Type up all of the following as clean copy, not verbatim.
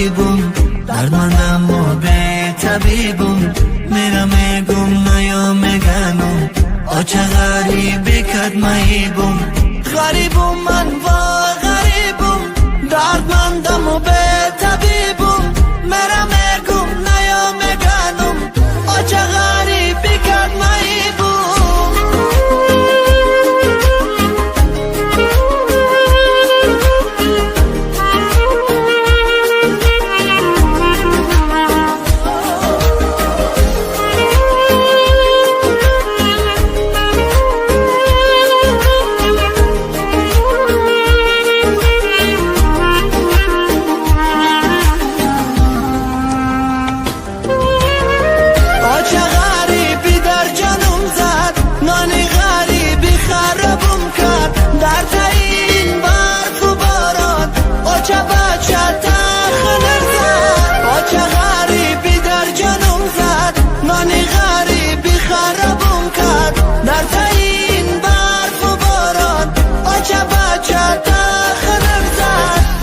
غریبم، دردمندم و به طبیبم. میرم میگم نیام گنم، آچه غریبی کد مهیبم. غریبم من و غریبم، دردمندم و به طبیبم. میرم میگم نیام گنم، آچه غریبی کد مهیبم.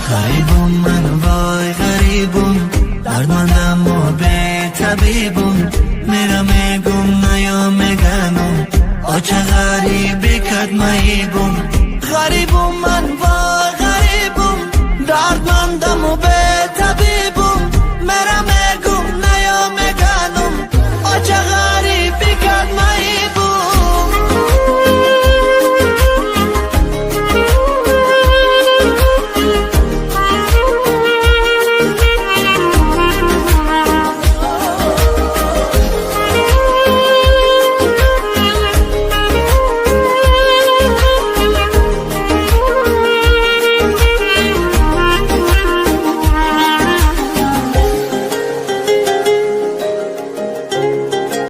غریبم من وای غریبم، دردمندم و به طبیبم.